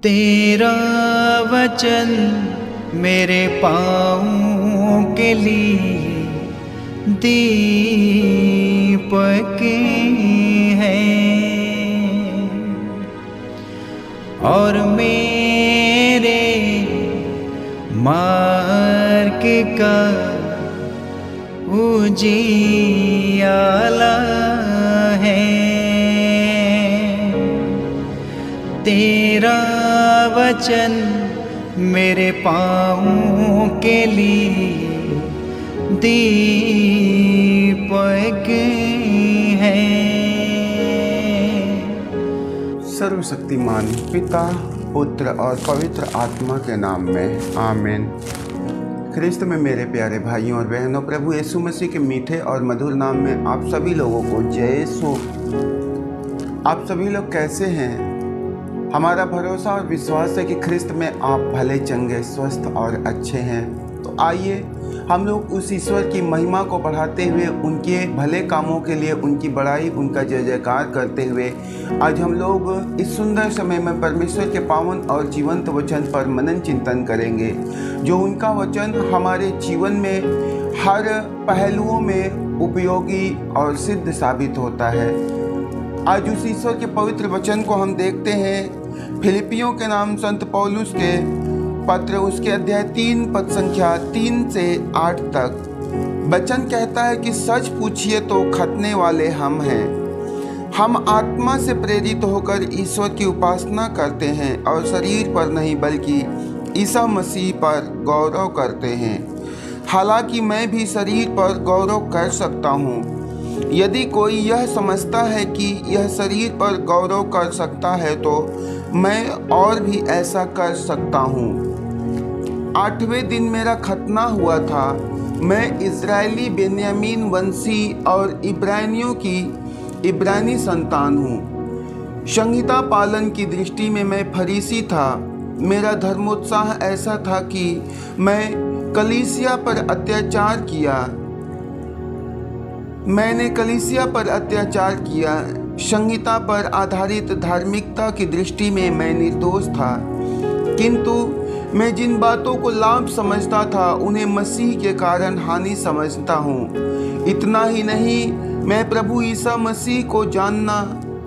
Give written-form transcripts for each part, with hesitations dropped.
तेरा वचन मेरे पाँव के लिए दीपक है और मेरे मार्ग का उजियाला है। तेरा वचन मेरे पाँव के लिए दीपक है। सर्वशक्तिमान पिता, पुत्र और पवित्र आत्मा के नाम में आमीन। ख्रिस्त में मेरे प्यारे भाइयों और बहनों, प्रभु यीशु मसीह के मीठे और मधुर नाम में आप सभी लोगों को जय यीशु। आप सभी लोग कैसे हैं? हमारा भरोसा और विश्वास है कि ख्रिस्त में आप भले, चंगे, स्वस्थ और अच्छे हैं। तो आइए हम लोग उस ईश्वर की महिमा को बढ़ाते हुए, उनके भले कामों के लिए उनकी बड़ाई, उनका जय जयकार करते हुए आज हम लोग इस सुंदर समय में परमेश्वर के पावन और जीवंत वचन पर मनन चिंतन करेंगे, जो उनका वचन हमारे जीवन में हर पहलुओं में उपयोगी और सिद्ध साबित होता है। आज उस ईश्वर के पवित्र वचन को हम देखते हैं फिलिपियों के नाम संत पौलुस के पत्र, उसके अध्याय 3 पद संख्या 3 से 8 तक। वचन कहता है कि सच पूछिए तो खतने वाले हम हैं। हम आत्मा से प्रेरित होकर ईश्वर की उपासना करते हैं और शरीर पर नहीं बल्कि ईसा मसीह पर गौरव करते हैं। हालांकि मैं भी शरीर पर गौरव कर सकता हूँ। यदि कोई यह समझता है कि यह शरीर पर गौरव कर सकता है तो मैं और भी ऐसा कर सकता हूँ। 8वें दिन मेरा खतना हुआ था। मैं इज़राइली बेन्यामीन वंशी और इब्रानियों की इब्रानी संतान हूँ। संहिता पालन की दृष्टि में मैं फरीसी था। मेरा धर्मोत्साह ऐसा था कि मैं कलीसिया पर अत्याचार किया। मैंने कलीसिया पर अत्याचार किया। संहिता पर आधारित धार्मिकता की दृष्टि में मैं निर्दोष था, किंतु मैं जिन बातों को लाभ समझता था उन्हें मसीह के कारण हानि समझता हूँ। इतना ही नहीं, मैं प्रभु ईसा मसीह को जानना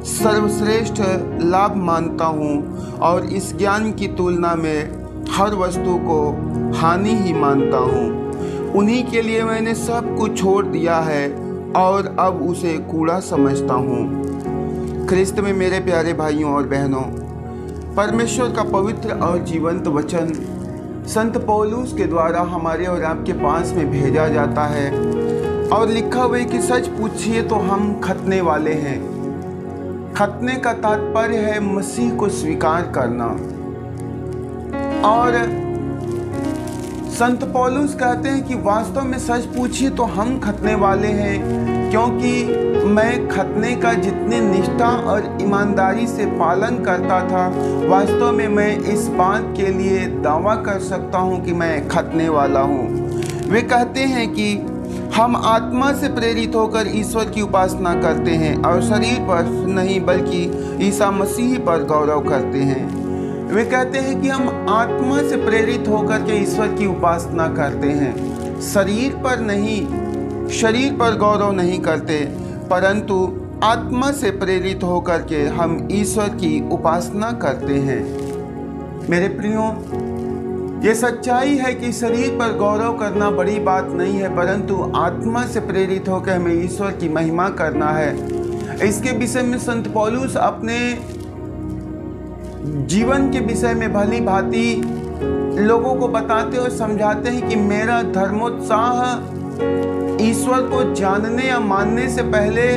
सर्वश्रेष्ठ लाभ मानता हूँ और इस ज्ञान की तुलना में हर वस्तु को हानि ही मानता हूँ। उन्हीं के लिए मैंने सब कुछ छोड़ दिया है और अब उसे कूड़ा समझता हूँ। ख्रिस्त में मेरे प्यारे भाइयों और बहनों, परमेश्वर का पवित्र और जीवंत वचन संत पौलुस के द्वारा हमारे और आपके पास में भेजा जाता है और लिखा हुआ है कि सच पूछिए तो हम खतने वाले हैं। खतने का तात्पर्य है मसीह को स्वीकार करना। और संत पौलुस कहते हैं कि वास्तव में सच पूछिए तो हम खतने वाले हैं, क्योंकि मैं खतने का जितने निष्ठा और ईमानदारी से पालन करता था, वास्तव में मैं इस बात के लिए दावा कर सकता हूँ कि मैं खतने वाला हूँ। वे कहते हैं कि हम आत्मा से प्रेरित होकर ईश्वर की उपासना करते हैं और शरीर पर नहीं बल्कि ईसा मसीह पर गौरव करते हैं। वे कहते हैं कि हम आत्मा से प्रेरित होकर के ईश्वर की उपासना करते हैं, शरीर पर नहीं, शरीर पर गौरव नहीं करते, परंतु आत्मा से प्रेरित होकर के हम ईश्वर की उपासना करते हैं। मेरे प्रियो, ये सच्चाई है कि शरीर पर गौरव करना बड़ी बात नहीं है, परंतु आत्मा से प्रेरित होकर हमें ईश्वर की महिमा करना है। इसके विषय में संत पौलुस अपने जीवन के विषय में भली भांति लोगों को बताते और समझाते हैं कि मेरा धर्मोत्साह ईश्वर को जानने या मानने से पहले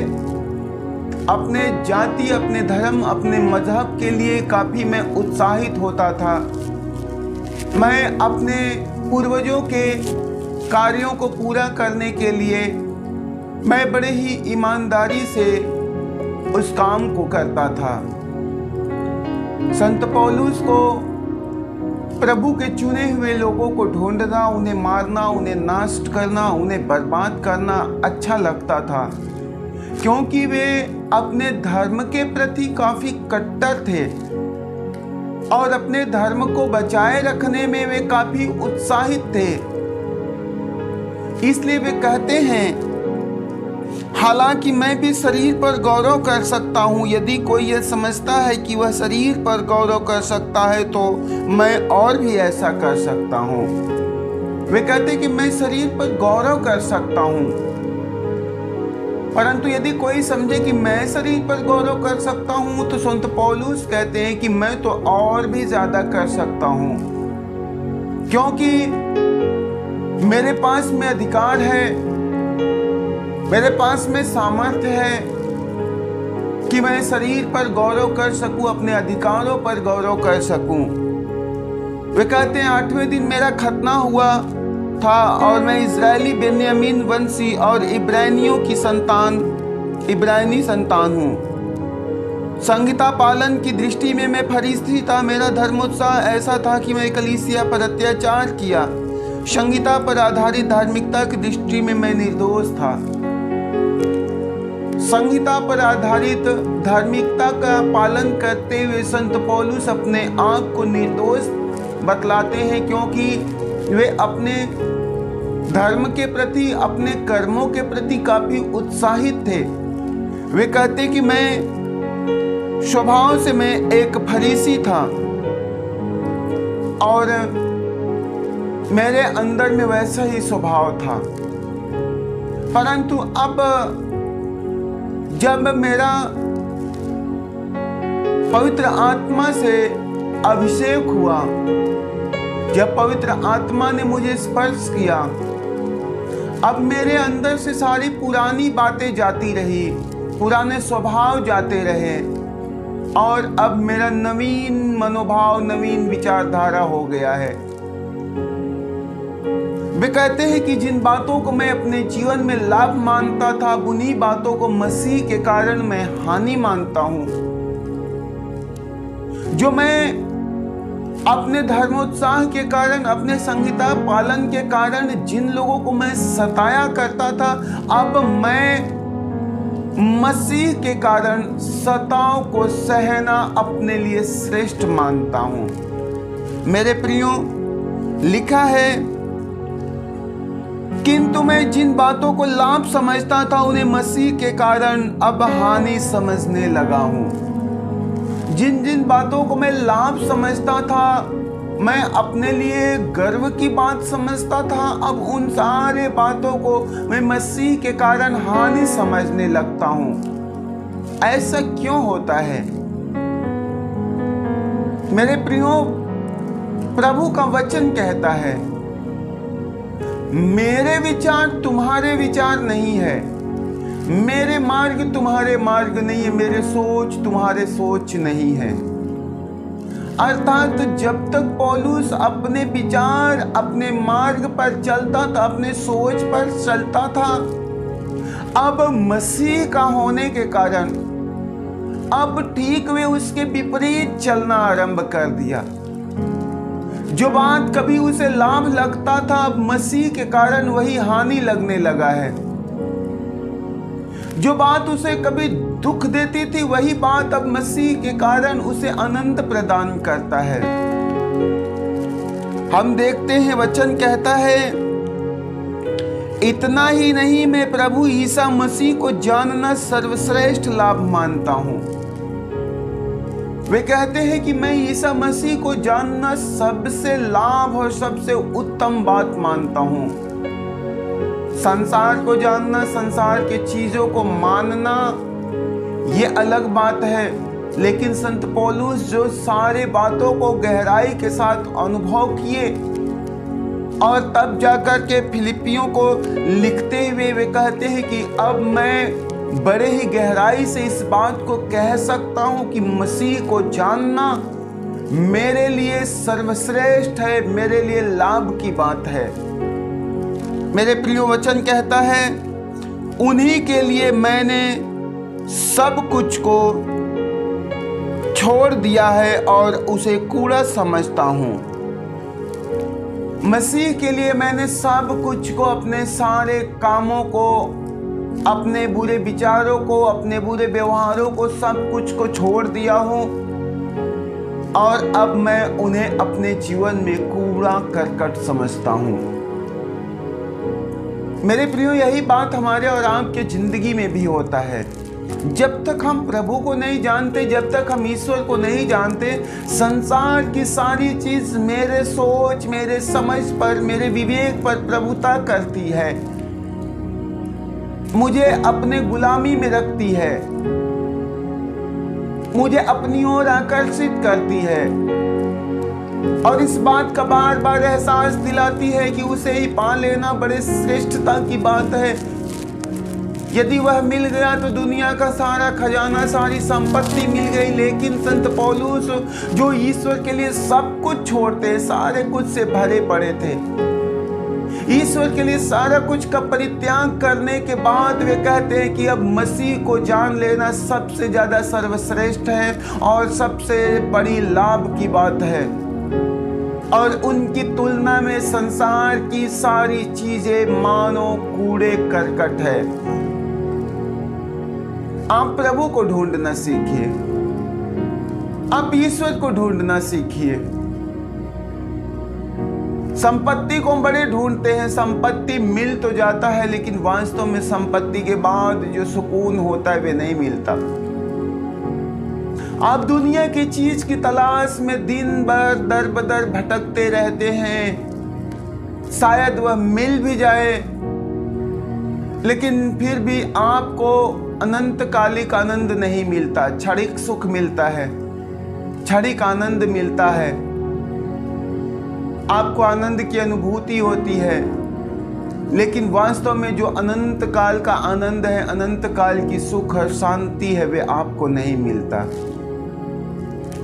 अपने जाति, अपने धर्म, अपने मजहब के लिए काफ़ी मैं उत्साहित होता था। मैं अपने पूर्वजों के कार्यों को पूरा करने के लिए मैं बड़े ही ईमानदारी से उस काम को करता था। संत पौलुस को प्रभु के चुने हुए लोगों को ढूंढना, उन्हें मारना, उन्हें नष्ट करना, उन्हें बर्बाद करना अच्छा लगता था, क्योंकि वे अपने धर्म के प्रति काफी कट्टर थे और अपने धर्म को बचाए रखने में वे काफी उत्साहित थे। इसलिए वे कहते हैं, हालांकि मैं भी शरीर पर गौरव कर सकता हूँ, यदि कोई यह समझता है कि वह शरीर पर गौरव कर सकता है तो मैं और भी ऐसा कर सकता हूँ। वे कहते हैं कि मैं शरीर पर गौरव कर सकता हूँ, परंतु यदि कोई समझे कि मैं शरीर पर गौरव कर सकता हूँ तो संत पौलुस कहते हैं कि मैं तो और भी ज्यादा कर सकता हूँ, क्योंकि मेरे पास में अधिकार है, मेरे पास में सामर्थ्य है कि मैं शरीर पर गौरव कर सकूं, अपने अधिकारों पर गौरव कर सकूं। वे कहते हैं 8वें दिन मेरा खतना हुआ था और मैं इजरायली बेन्यामीन वंशी और इब्रानी संतान हूँ। संहिता पालन की दृष्टि में मैं फरीसी था। मेरा धर्मोत्साह ऐसा था कि मैं कलीसिया पर अत्याचार किया। संहिता पर आधारित धार्मिकता की दृष्टि में मैं निर्दोष था। संहिता पर आधारित धार्मिकता का पालन करते हुए संत पौलुस अपने आप को निर्दोष बतलाते हैं, क्योंकि वे अपने धर्म के प्रति, अपने कर्मों के प्रति काफी उत्साहित थे। वे कहते कि मैं स्वभाव से मैं एक फरीसी था और मेरे अंदर में वैसा ही स्वभाव था, परंतु अब जब मेरा पवित्र आत्मा से अभिषेक हुआ, जब पवित्र आत्मा ने मुझे स्पर्श किया, अब मेरे अंदर से सारी पुरानी बातें जाती रही, पुराने स्वभाव जाते रहे और अब मेरा नवीन मनोभाव, नवीन विचारधारा हो गया है। वे कहते हैं कि जिन बातों को मैं अपने जीवन में लाभ मानता था, उन्हीं बातों को मसीह के कारण मैं हानि मानता हूं। जो मैं अपने धर्मोत्साह के कारण, अपने संहिता पालन के कारण जिन लोगों को मैं सताया करता था, अब मैं मसीह के कारण सताव को सहना अपने लिए श्रेष्ठ मानता हूं। मेरे प्रियो, लिखा है, किंतु मैं जिन बातों को लाभ समझता था उन्हें मसीह के कारण अब हानि समझने लगा हूं। जिन जिन बातों को मैं लाभ समझता था, मैं अपने लिए गर्व की बात समझता था, अब उन सारे बातों को मैं मसीह के कारण हानि समझने लगता हूं। ऐसा क्यों होता है? मेरे प्रियो, प्रभु का वचन कहता है, मेरे विचार तुम्हारे विचार नहीं है, मेरे मार्ग तुम्हारे मार्ग नहीं है, मेरे सोच तुम्हारे सोच नहीं है। अर्थात जब तक पौलुस अपने विचार, अपने मार्ग पर चलता था, अपने सोच पर चलता था, अब मसीह का होने के कारण अब ठीक वे उसके विपरीत चलना आरंभ कर दिया। जो बात कभी उसे लाभ लगता था, अब मसीह के कारण वही हानि लगने लगा है। जो बात उसे कभी दुख देती थी, वही बात अब मसीह के कारण उसे आनंद प्रदान करता है। हम देखते हैं, वचन कहता है, इतना ही नहीं, मैं प्रभु ईसा मसीह को जानना सर्वश्रेष्ठ लाभ मानता हूं। वे कहते हैं कि मैं ईसा मसीह को जानना सबसे लाभ और सबसे उत्तम बात मानता हूं। संसार को जानना, संसार के चीजों को मानना, ये अलग बात है, लेकिन संत पौलुस जो सारे बातों को गहराई के साथ अनुभव किए और तब जाकर के फिलिपियों को लिखते हुए वे कहते हैं कि अब मैं बड़े ही गहराई से इस बात को कह सकता हूं कि मसीह को जानना मेरे लिए सर्वश्रेष्ठ है, मेरे लिए लाभ की बात है। मेरे प्रियो, वचन कहता है, उन्हीं के लिए मैंने सब कुछ को छोड़ दिया है और उसे कूड़ा समझता हूं। मसीह के लिए मैंने सब कुछ को, अपने सारे कामों को, अपने बुरे विचारों को, अपने बुरे व्यवहारों को, सब कुछ को छोड़ दिया हूं और अब मैं उन्हें अपने जीवन में कूड़ा करकट समझता हूँ। मेरे प्रियो, यही बात हमारे और आपके जिंदगी में भी होता है। जब तक हम प्रभु को नहीं जानते, जब तक हम ईश्वर को नहीं जानते, संसार की सारी चीज मेरे सोच, मेरे समझ पर, मेरे विवेक पर प्रभुता करती है, मुझे अपने गुलामी में रखती है, मुझे अपनी ओर आकर्षित करती है और इस बात का बार बार एहसास दिलाती है कि उसे ही पा लेना बड़े श्रेष्ठता की बात है। यदि वह मिल गया तो दुनिया का सारा खजाना, सारी संपत्ति मिल गई। लेकिन संत पौलुस, जो ईश्वर के लिए सब कुछ छोड़ते, सारे कुछ से भरे पड़े थे, ईश्वर के लिए सारा कुछ का परित्याग करने के बाद वे कहते हैं कि अब मसीह को जान लेना सबसे ज्यादा सर्वश्रेष्ठ है और सबसे बड़ी लाभ की बात है। और उनकी तुलना में संसार की सारी चीजें मानो कूड़े करकट है। आप प्रभु को ढूंढना सीखिए, आप ईश्वर को ढूंढना सीखिए। संपत्ति को बड़े ढूंढते हैं, संपत्ति मिल तो जाता है, लेकिन वास्तव में संपत्ति के बाद जो सुकून होता है वे नहीं मिलता। आप दुनिया की चीज की तलाश में दिन भर दर बदर भटकते रहते हैं। शायद वह मिल भी जाए, लेकिन फिर भी आपको अनंतकालिक आनंद नहीं मिलता। क्षणिक सुख मिलता है, क्षणिक आनंद मिलता है, आपको आनंद की अनुभूति होती है, लेकिन वास्तव में जो अनंत काल का आनंद है, अनंत काल की सुख और शांति है, वे आपको नहीं मिलता।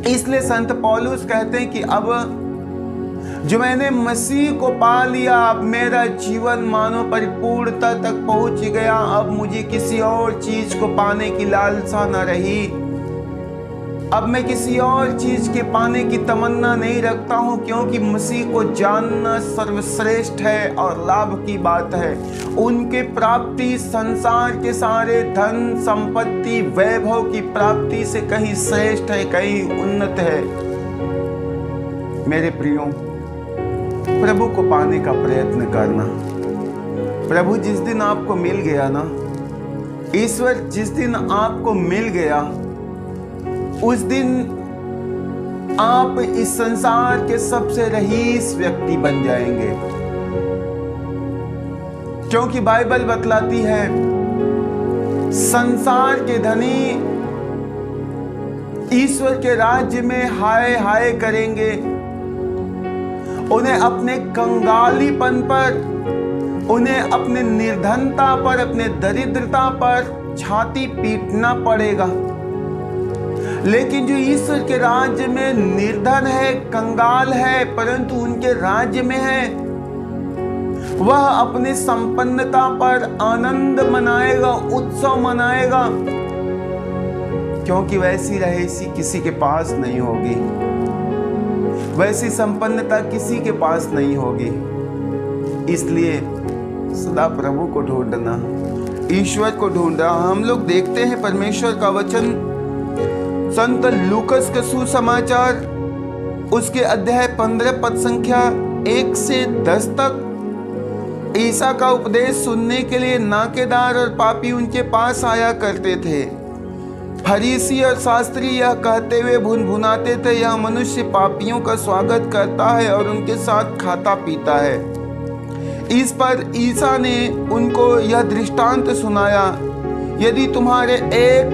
इसलिए संत पौलुस कहते हैं कि अब जो मैंने मसीह को पा लिया, अब मेरा जीवन मानो परिपूर्णता तक पहुंच गया। अब मुझे किसी और चीज को पाने की लालसा न रही, अब मैं किसी और चीज के पाने की तमन्ना नहीं रखता हूं, क्योंकि मसीह को जानना सर्वश्रेष्ठ है और लाभ की बात है। उनके प्राप्ति संसार के सारे धन संपत्ति वैभव की प्राप्ति से कहीं श्रेष्ठ है, कहीं उन्नत है। मेरे प्रियो, प्रभु को पाने का प्रयत्न करना। प्रभु जिस दिन आपको मिल गया ना, ईश्वर जिस दिन आपको मिल गया, उस दिन आप इस संसार के सबसे रईस व्यक्ति बन जाएंगे। क्योंकि बाइबल बतलाती है संसार के धनी ईश्वर के राज्य में हाय हाय करेंगे। उन्हें अपने कंगालीपन पर, उन्हें अपने निर्धनता पर, अपने दरिद्रता पर छाती पीटना पड़ेगा। लेकिन जो ईश्वर के राज्य में निर्धन है, कंगाल है, परंतु उनके राज्य में है, वह अपनी संपन्नता पर आनंद मनाएगा, उत्सव मनाएगा, क्योंकि वैसी रईसी किसी के पास नहीं होगी, वैसी संपन्नता किसी के पास नहीं होगी। इसलिए सदा प्रभु को ढूंढना, ईश्वर को ढूंढना। हम लोग देखते हैं परमेश्वर का वचन संत लूकस का सुसमाचार, उसके अध्याय 15 पद संख्या 1 से 10 तक। ईसा का उपदेश सुनने के लिए नाकेदार और पापी उनके पास आया करते थे। फरीसी और शास्त्री यह कहते हुए भुनभुनाते थे, यह मनुष्य पापियों का स्वागत करता है और उनके साथ खाता पीता है। इस पर ईसा ने उनको यह दृष्टांत सुनाया, यदि तुम्हारे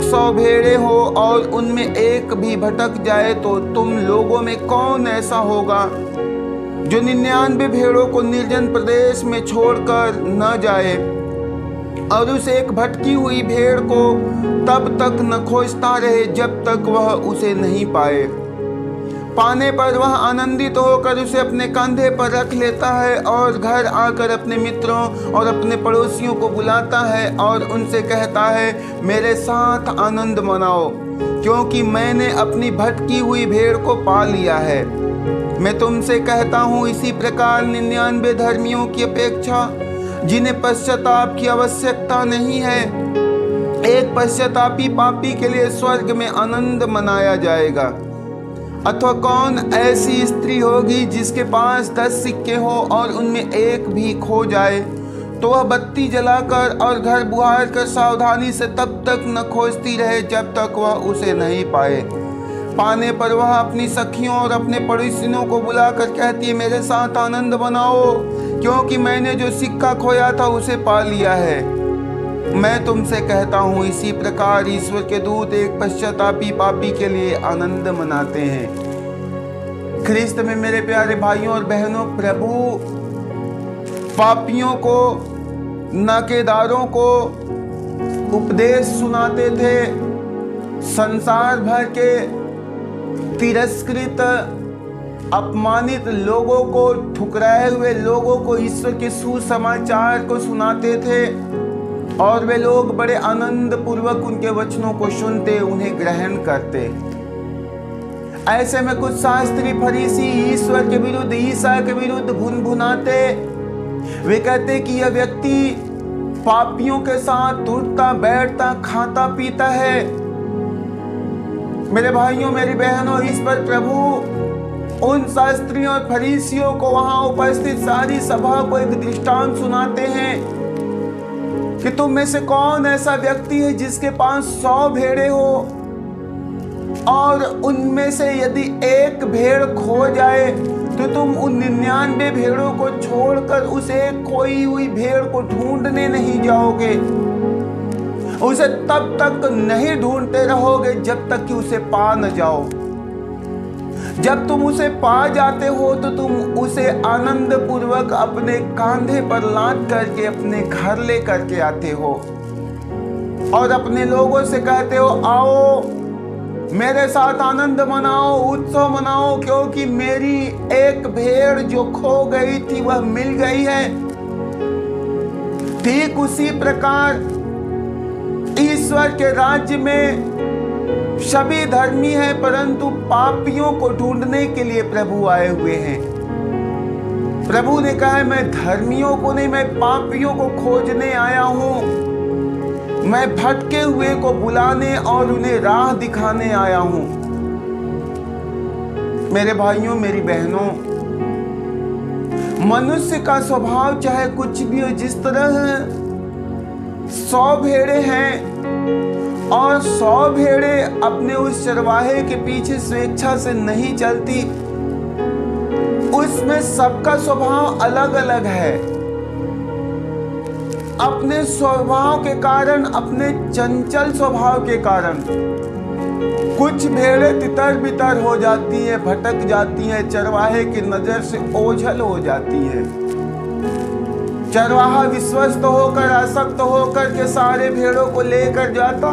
100 भेड़े हो और उनमें एक भी भटक जाए तो तुम लोगों में कौन ऐसा होगा जो 99 भेड़ों को निर्जन प्रदेश में छोड़कर न जाए और उस एक भटकी हुई भेड़ को तब तक न खोजता रहे जब तक वह उसे नहीं पाए। पाने पर वह आनंदित होकर उसे अपने कंधे पर रख लेता है और घर आकर अपने मित्रों और अपने पड़ोसियों को बुलाता है और उनसे कहता है, मेरे साथ आनंद मनाओ, क्योंकि मैंने अपनी भटकी हुई भेड़ को पा लिया है। मैं तुमसे कहता हूँ, इसी प्रकार 99 धर्मियों की अपेक्षा जिन्हें पश्चाताप की आवश्यकता नहीं है, एक पश्चातापी पापी के लिए स्वर्ग में आनंद मनाया जाएगा। अथवा कौन ऐसी स्त्री होगी जिसके पास 10 सिक्के हो और उनमें एक भी खो जाए, तो वह बत्ती जलाकर और घर बुहार कर सावधानी से तब तक न खोजती रहे जब तक वह उसे नहीं पाए। पाने पर वह अपनी सखियों और अपने पड़ोसियों को बुलाकर कहती है, मेरे साथ आनंद मनाओ, क्योंकि मैंने जो सिक्का खोया था उसे पा लिया है। मैं तुमसे कहता हूँ, इसी प्रकार ईश्वर के दूत एक पश्चातापी पापी के लिए आनंद मनाते हैं। ख्रिस्त में मेरे प्यारे भाइयों और बहनों, प्रभु पापियों को, नाकेदारों को उपदेश सुनाते थे। संसार भर के तिरस्कृत, अपमानित लोगों को, ठुकराए हुए लोगों को ईश्वर के सुसमाचार को सुनाते थे और वे लोग बड़े आनंद पूर्वक उनके वचनों को सुनते, उन्हें ग्रहण करते। ऐसे में कुछ शास्त्री फरीसी ईश्वर के विरुद्ध, ईसा के विरुद्ध भुनभुनाते। वे कहते कि यह व्यक्ति पापियों के साथ उठता बैठता, खाता पीता है। मेरे भाइयों, मेरी बहनों, इस पर प्रभु उन शास्त्रियों और फरीसियों को, वहां उपस्थित सारी सभा को एक दृष्टांत सुनाते हैं कि तुम में से कौन ऐसा व्यक्ति है जिसके पास 100 भेड़ें हो और उनमें से यदि एक भेड़ खो जाए तो तुम उन 99 भेड़ों को छोड़कर उस एक खोई हुई भेड़ को ढूंढने नहीं जाओगे। उसे तब तक नहीं ढूंढते रहोगे जब तक कि उसे पा न जाओ। जब तुम उसे पा जाते हो तो तुम उसे आनंद पूर्वक अपने कांधे पर लाद करके अपने घर ले करके आते हो और अपने लोगों से कहते हो, आओ मेरे साथ आनंद मनाओ, उत्सव मनाओ, क्योंकि मेरी एक भेड़ जो खो गई थी वह मिल गई है। ठीक उसी प्रकार ईश्वर के राज्य में सभी धर्मी हैं, परंतु पापियों को ढूंढने के लिए प्रभु आए हुए हैं। प्रभु ने कहा है, मैं धर्मियों को नहीं, मैं पापियों को खोजने आया हूं। मैं भटके हुए को बुलाने और उन्हें राह दिखाने आया हूं। मेरे भाइयों, मेरी बहनों, मनुष्य का स्वभाव चाहे कुछ भी हो, जिस तरह 100 भेड़ें हैं और 100 भेड़ें अपने उस चरवाहे के पीछे स्वेच्छा से नहीं चलती, उसमें सबका स्वभाव अलग अलग है। अपने स्वभाव के कारण, अपने चंचल स्वभाव के कारण कुछ भेड़ें तितर बितर हो जाती है, भटक जाती है, चरवाहे की नजर से ओझल हो जाती है। चरवाहा विश्वस्त होकर, आसक्त होकर के सारे भेड़ों को लेकर जाता,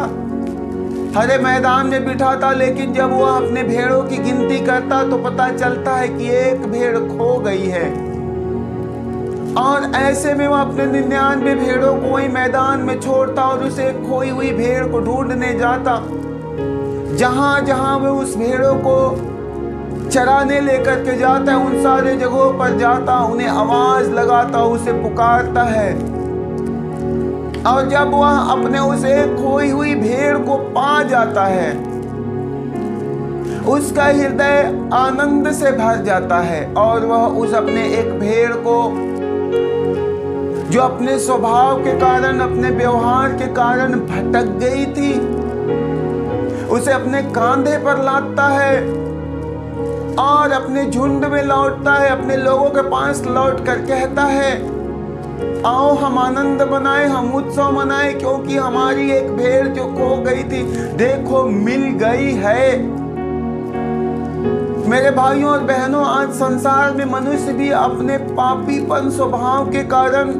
हरे मैदान में बिठाता, लेकिन जब वह अपने भेड़ों की गिनती करता तो पता चलता है कि एक भेड़ खो गई है। और ऐसे में वह अपने 99 भेड़ों को वही मैदान में छोड़ता और उसे खोई हुई भेड़ को ढूंढने जाता। जहां जहां वह उस भेड़ों को चराने लेकर के जाता है, उन सारे जगहों पर जाता, उन्हें आवाज लगाता, उसे पुकारता है। और जब वह अपने उस एक खोई हुई भेड़ को पा जाता है, उसका हृदय आनंद से भर जाता है और वह उस अपने एक भेड़ को, जो अपने स्वभाव के कारण, अपने व्यवहार के कारण भटक गई थी, उसे अपने कांधे पर लादता है और अपने झुंड में लौटता है, अपने लोगों के पास लौट कर कहता है, आओ हम आनंद मनाएं, हम उत्सव मनाएं, क्योंकि हमारी एक भेड़ जो खो गई थी, देखो मिल गई है। मेरे भाइयों और बहनों, आज संसार में मनुष्य भी अपने पापीपन स्वभाव के कारण,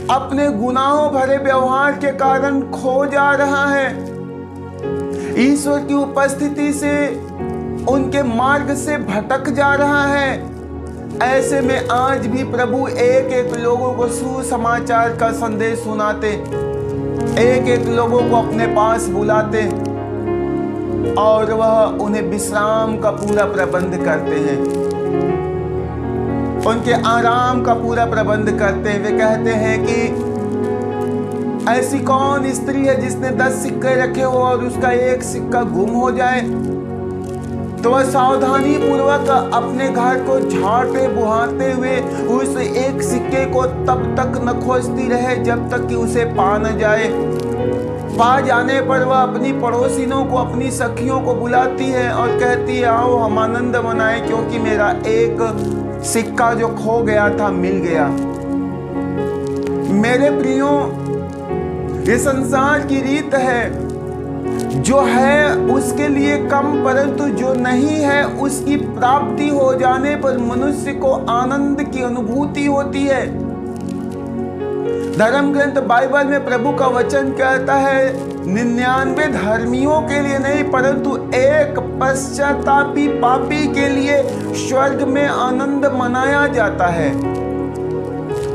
अपने गुनाहों भरे व्यवहार के कारण खो जा रहा है। ईश्वर की उपस्थिति से, उनके मार्ग से भटक जा रहा है। ऐसे में आज भी प्रभु एक एक लोगों को सुसमाचार का संदेश सुनाते, एक एक लोगों को अपने पास बुलाते और वह उन्हें विश्राम का पूरा प्रबंध करते हैं, उनके आराम का पूरा प्रबंध करते हैं। वे कहते हैं कि ऐसी कौन स्त्री है जिसने 10 सिक्के रखे हो और उसका एक सिक्का गुम हो जाए। तो वह सावधानी पूर्वक अपने घर को झाड़ते बुहाते हुए उस एक सिक्के को तब तक न खोजती रहे जब तक कि उसे पा न जाए। पा जाने पर वह अपनी पड़ोसिनों को, अपनी सखियों को बुलाती है और कहती है, आओ हम आनंद मनाएं क्योंकि मेरा एक सिक्का जो खो गया था मिल गया। मेरे प्रियो, ये संसार की रीत है, जो है उसके लिए कम, परंतु जो नहीं है उसकी प्राप्ति हो जाने पर मनुष्य को आनंद की अनुभूति होती है। धर्म ग्रंथ बाइबल में प्रभु का वचन कहता है, 99 धर्मियों के लिए नहीं परंतु एक पश्चातापी पापी के लिए स्वर्ग में आनंद मनाया जाता है।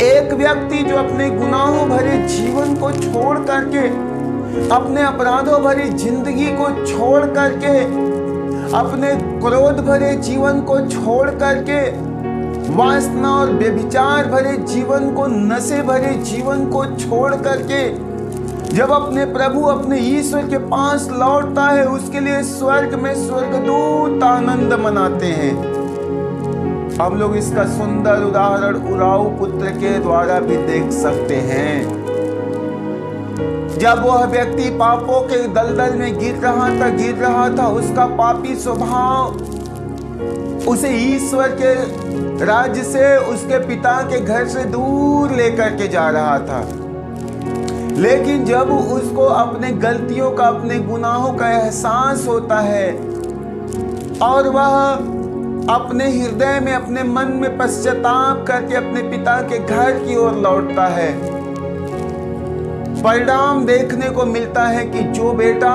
एक व्यक्ति जो अपने गुनाहों भरे जीवन को छोड़ करके, अपने अपराधों भरी जिंदगी को छोड़ करके, अपने क्रोध भरे जीवन को छोड़ करके, वासना और व्यभिचार भरे जीवन को, नशे भरे जीवन को छोड़ करके जब अपने प्रभु, अपने ईश्वर के पास लौटता है, उसके लिए स्वर्ग में स्वर्गदूत आनंद मनाते हैं। हम लोग इसका सुंदर उदाहरण उराऊ पुत्र के द्वारा भी देख सकते हैं। जब वह व्यक्ति पापों के दलदल में गिर रहा था, उसका पापी स्वभाव उसे ईश्वर के राज्य से, उसके पिता के घर से दूर लेकर के जा रहा था। लेकिन जब उसको अपने गलतियों का, अपने गुनाहों का एहसास होता है और वह अपने हृदय में, अपने मन में पश्चाताप करके अपने पिता के घर की ओर लौटता है, परिणाम देखने को मिलता है कि जो बेटा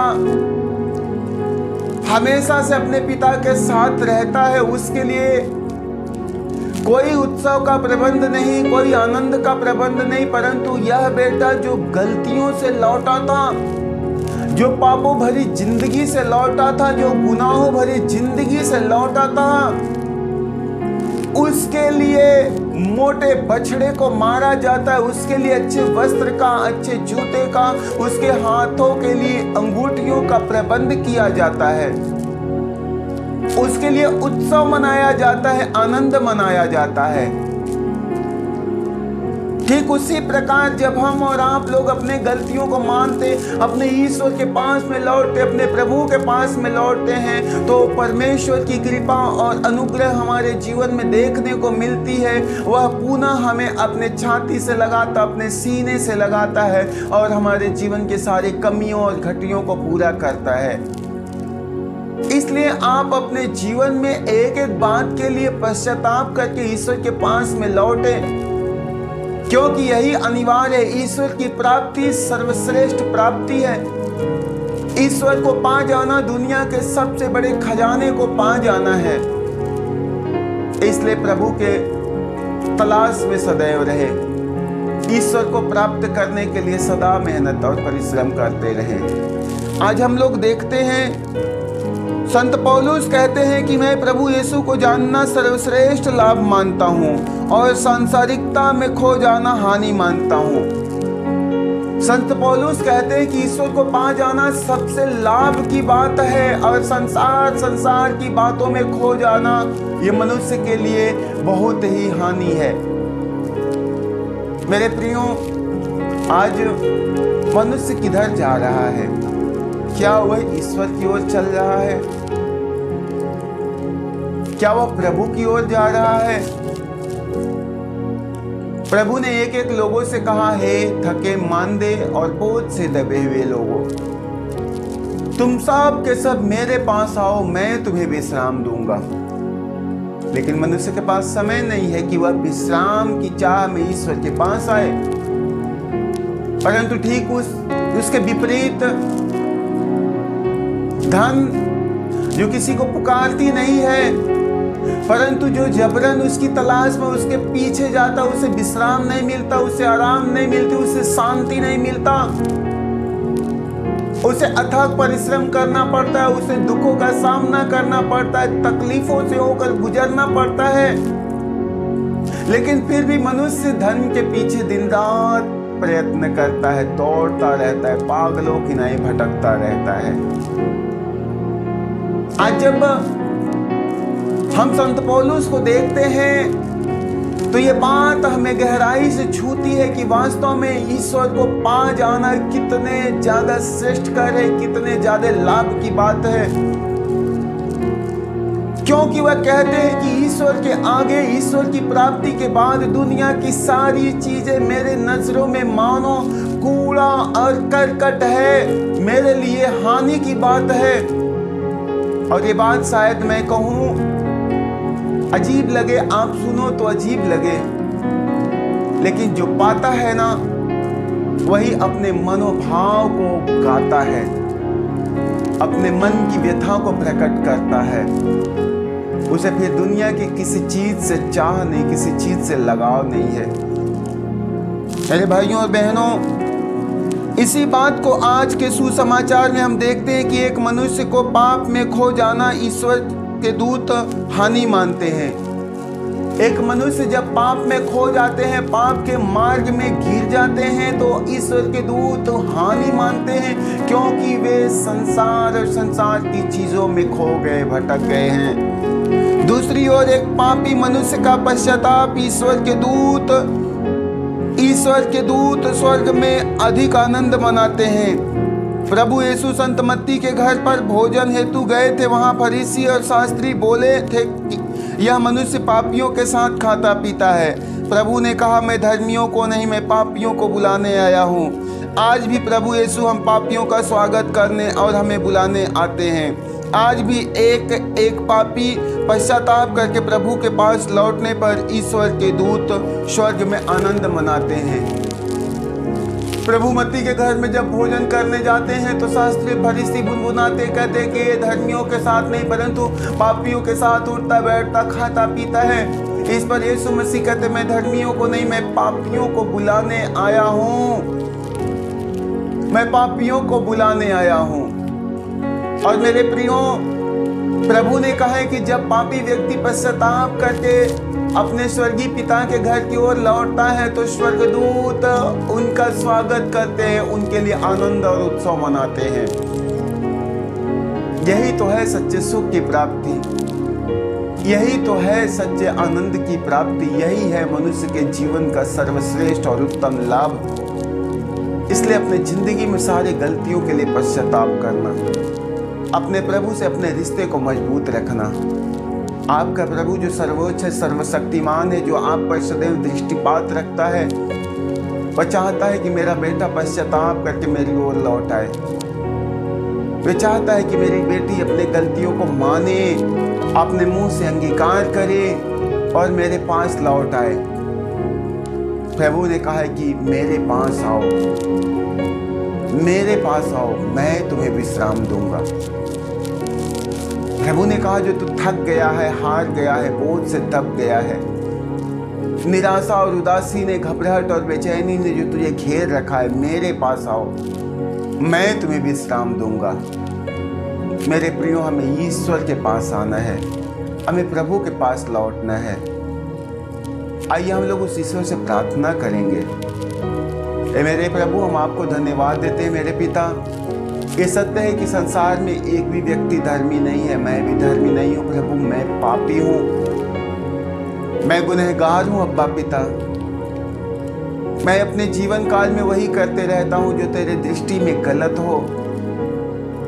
हमेशा से अपने पिता के साथ रहता है, उसके लिए कोई उत्सव का प्रबंध नहीं, कोई आनंद का प्रबंध नहीं, परंतु यह बेटा जो गलतियों से लौटा था, जो पापों भरी जिंदगी से लौटा था, जो गुनाहों भरी जिंदगी से लौटा था, उसके लिए मोटे बछड़े को मारा जाता है, उसके लिए अच्छे वस्त्र का, अच्छे जूते का, उसके हाथों के लिए अंगूठियों का प्रबंध किया जाता है, उसके लिए उत्सव मनाया जाता है, आनंद मनाया जाता है। ठीक उसी प्रकार जब हम और आप लोग अपने गलतियों को मानते, अपने ईश्वर के पास में लौटते, अपने प्रभु के पास में लौटते हैं, तो परमेश्वर की कृपा और अनुग्रह हमारे जीवन में देखने को मिलती है। वह पुनः हमें अपने छाती से लगाता, अपने सीने से लगाता है और हमारे जीवन के सारे कमियों और घटियों को पूरा करता है। इसलिए आप अपने जीवन में एक एक बात के लिए पश्चाताप करके ईश्वर के पास में लौटे, क्योंकि यही अनिवार्य है। ईश्वर की प्राप्ति सर्वश्रेष्ठ प्राप्ति है। ईश्वर को पा जाना दुनिया के सबसे बड़े खजाने को पा जाना है। इसलिए प्रभु के तलाश में सदैव रहे, ईश्वर को प्राप्त करने के लिए सदा मेहनत और परिश्रम करते रहे। आज हम लोग देखते हैं, संत पौलुस कहते हैं कि मैं प्रभु यीशु को जानना सर्वश्रेष्ठ लाभ मानता हूँ और सांसारिकता में खो जाना हानि मानता हूँ। संत पौलुस कहते हैं कि ईश्वर को पा जाना सबसे लाभ की बात है और संसार की बातों में खो जाना ये मनुष्य के लिए बहुत ही हानि है। मेरे प्रियो, आज मनुष्य किधर जा रहा है? क्या वह ईश्वर की ओर चल रहा है? क्या वह प्रभु की ओर जा रहा है? प्रभु ने एक एक लोगों से कहा, हे थके मांदे और बोझ से दबे हुए लोगों, तुम सब के सब मेरे पास आओ, मैं तुम्हें विश्राम दूंगा। लेकिन मनुष्य के पास समय नहीं है कि वह विश्राम की चाह में ईश्वर के पास आए, परंतु ठीक उसके विपरीत धन जो किसी को पुकारती नहीं है, परंतु जो जबरन उसकी तलाश में उसके पीछे जाता, उसे विश्राम नहीं मिलता, उसे आराम नहीं मिलती, उसे शांति नहीं मिलता, उसे अथक परिश्रम करना पड़ता है, उसे दुखों का सामना करना पड़ता है, तकलीफों से होकर गुजरना पड़ता है। लेकिन फिर भी मनुष्य धन के पीछे दिन रात प्रयत्न करता है, दौड़ता रहता है, पागलों की नहीं भटकता रहता है। आज जब हम संत पौलुस को देखते हैं तो ये बात हमें गहराई से छूती है कि वास्तव में ईश्वर को पा जाना कितने ज्यादा श्रेष्ठ कार्य है, कितने ज्यादा लाभ की बात है। क्योंकि वह कहते हैं कि ईश्वर के आगे, ईश्वर की प्राप्ति के बाद दुनिया की सारी चीजें मेरे नजरों में मानो कूड़ा और करकट है, मेरे लिए हानि की बात है। और ये बात शायद मैं कहूं अजीब लगे, आप सुनो तो अजीब लगे, लेकिन जो पाता है ना वही अपने मनोभाव को गाता है, अपने मन की व्यथा को प्रकट करता है। उसे फिर दुनिया की किसी चीज से चाह नहीं, किसी चीज से लगाव नहीं है। मेरे भाइयों और बहनों, इसी बात को आज के सुसमाचार में हम देखते हैं कि एक मनुष्य को पाप में खो जाना ईश्वर के दूत हानि मानते हैं। एक मनुष्य जब पाप में खो जाते हैं, पाप के मार्ग में गिर जाते हैं, तो ईश्वर के दूत हानि मानते हैं, क्योंकि वे संसार और संसार की चीजों में खो गए, भटक गए हैं। दूसरी ओर एक पापी मनुष्य का पश्चाताप ईश्वर के दूत स्वर्ग में अधिक आनंद मनाते हैं। प्रभु यीशु संत मत्ती के घर पर भोजन हेतु गए थे। वहां फरीसी और शास्त्री बोले थे कि यह मनुष्य पापियों के साथ खाता पीता है। प्रभु ने कहा, मैं धर्मियों को नहीं, मैं पापियों को बुलाने आया हूँ। आज भी प्रभु यीशु हम पापियों का स्वागत करने और हमें बुलाने आते हैं। आज भी एक पापी पश्चाताप करके प्रभु के पास लौटने पर ईश्वर के दूत स्वर्ग में आनंद मनाते हैं। प्रभु मत्ती के घर में जब भोजन करने जाते हैं तो शास्त्री फरीसी बुनबुनाते, कहते कि ये धर्मियों के साथ नहीं परंतु पापियों के साथ उठता बैठता खाता पीता है। इस पर यीशु मसीह कहते, मैं धर्मियों को नहीं, मैं पापियों को बुलाने आया हूँ, मैं पापियों को बुलाने आया हूँ। और मेरे प्रियो, प्रभु ने कहा है कि जब पापी व्यक्ति पश्चाताप करके अपने स्वर्गीय पिता के घर की ओर लौटता है तो स्वर्गदूत उनका स्वागत करते हैं, उनके लिए आनंद और उत्सव मनाते हैं। यही तो है सच्चे सुख की प्राप्ति, यही तो है सच्चे आनंद की प्राप्ति, यही है मनुष्य के जीवन का सर्वश्रेष्ठ और उत्तम लाभ। इसलिए अपने जिंदगी में सारी गलतियों के लिए पश्चाताप करना, अपने प्रभु से अपने रिश्ते को मजबूत रखना। आपका प्रभु जो सर्वोच्च है, सर्वशक्तिमान है, जो आप पर सदैव दृष्टिपात रखता है, वह चाहता है कि मेरा बेटा पश्चाताप करके मेरी ओर लौट आए। वह चाहता है कि मेरी बेटी अपने गलतियों को माने, अपने मुंह से अंगीकार करे और मेरे पास लौट आए। प्रभु ने कहा है कि मेरे पास आओ, मेरे पास आओ, मैं तुम्हें विश्राम दूंगा। प्रभु ने कहा, जो तू थक गया है, हार गया है, बोझ से दब गया है, निराशा और उदासी ने, घबराहट और बेचैनी ने जो तुझे घेर रखा है, मेरे पास आओ, मैं तुम्हें विश्राम दूंगा। मेरे प्रियो, हमें ईश्वर के पास आना है, हमें प्रभु के पास लौटना है। आइए हम लोग उस ईश्वर से प्रार्थना करेंगे। मेरे प्रभु, हम आपको धन्यवाद देते हैं मेरे पिता। ये सत्य है कि संसार में एक भी व्यक्ति धर्मी नहीं है, मैं भी धर्मी नहीं हूँ प्रभु, मैं पापी हूँ, मैं गुनहगार हूँ अब्बा पिता। मैं अपने जीवन काल में वही करते रहता हूँ जो तेरे दृष्टि में गलत हो,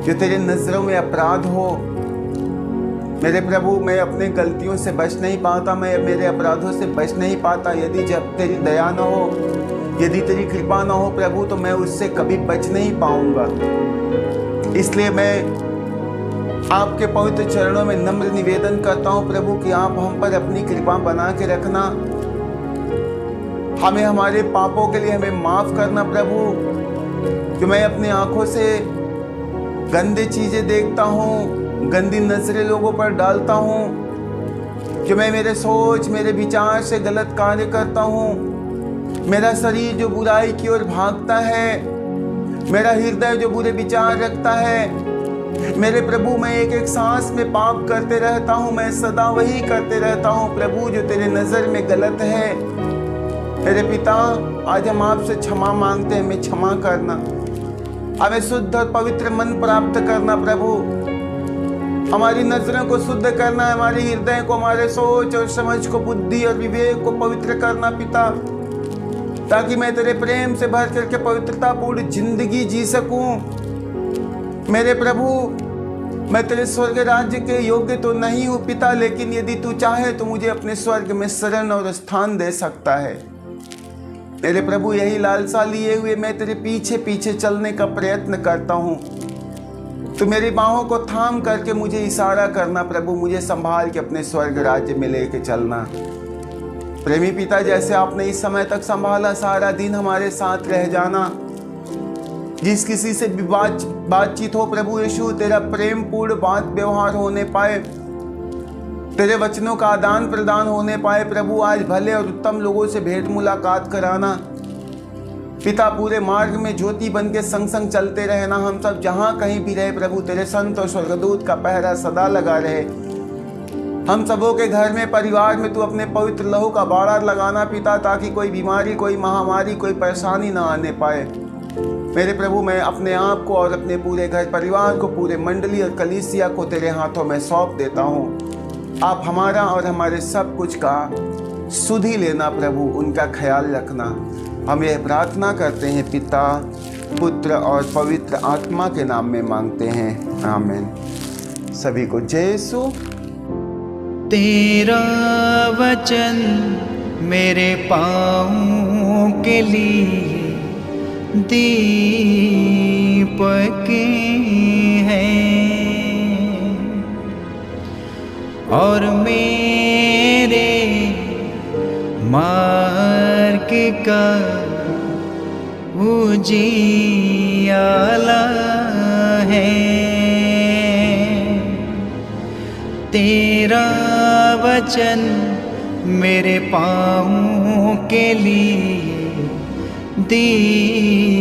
जो तेरे नजरों में अपराध हो। मेरे प्रभु, मैं अपने गलतियों से बच नहीं पाता, मैं मेरे अपराधों से बच नहीं पाता। यदि जब तेरी दया न हो, यदि तेरी कृपा न हो प्रभु, तो मैं उससे कभी बच नहीं पाऊंगा। इसलिए मैं आपके पवित्र चरणों में नम्र निवेदन करता हूं प्रभु कि आप हम पर अपनी कृपा बना के रखना, हमें हमारे पापों के लिए हमें माफ करना प्रभु। जो मैं अपनी आंखों से गंदे चीजें देखता हूँ, गंदी नजरें लोगों पर डालता हूँ, जो मैं मेरे सोच, मेरे विचार से गलत कार्य करता हूँ, मेरा शरीर जो बुराई की ओर भागता है, मेरा हृदय जो बुरे विचार रखता है, मेरे प्रभु, मैं एक एक सांस में पाप करते रहता हूँ, मैं सदा वही करते रहता हूँ प्रभु जो तेरे नजर में गलत है। मेरे पिता, आज हम आपसे क्षमा मांगते हैं, हमें क्षमा करना, हमें शुद्ध और पवित्र मन प्राप्त करना प्रभु। हमारी नजरों को शुद्ध करना, हमारे हृदय को, हमारे सोच और समझ को, बुद्धि और विवेक को पवित्र करना पिता, ताकि मैं तेरे प्रेम से भर करके पवित्रतापूर्ण जिंदगी जी सकूं। मेरे प्रभु, मैं तेरे स्वर्ग राज्य के योग्य तो नहीं हूँ पिता, लेकिन यदि तू चाहे तो मुझे अपने स्वर्ग में शरण और स्थान दे सकता है। मेरे प्रभु, यही लालसा लिए हुए मैं तेरे पीछे पीछे चलने का प्रयत्न करता हूँ। तो मेरी बाहों को थाम करके मुझे इशारा करना प्रभु, मुझे संभाल के अपने स्वर्ग राज्य में लेके चलना। प्रेमी पिता, जैसे आपने इस समय तक संभाला, सारा दिन हमारे साथ रह जाना। जिस किसी से भी बातचीत हो प्रभु यीशु, तेरा प्रेम पूर्ण बात व्यवहार होने पाए, तेरे वचनों का आदान प्रदान होने पाए प्रभु। आज भले और उत्तम लोगों से भेंट मुलाकात कराना पिता, पूरे मार्ग में ज्योति बन के संग संग चलते रहना। हम सब जहाँ कहीं भी रहे प्रभु, तेरे संत और स्वर्गदूत का पहरा सदा लगा रहे। हम सबों के घर में, परिवार में तू अपने पवित्र लहू का बाड़ा लगाना पिता, ताकि कोई बीमारी, कोई महामारी, कोई परेशानी ना आने पाए। मेरे प्रभु, मैं अपने आप को और अपने पूरे घर परिवार को, पूरे मंडली और कलीसिया को तेरे हाथों में सौंप देता हूँ। आप हमारा और हमारे सब कुछ का सुधि लेना प्रभु, उनका ख्याल रखना। हम यह प्रार्थना करते हैं पिता, पुत्र और पवित्र आत्मा के नाम में मांगते हैं, आमीन। सभी को जय यीशु। तेरा वचन मेरे पाँव के लिए दीपक है और मेरे मार्ग का उजियाला है। तेरा वचन मेरे पाँव के लिए दीपक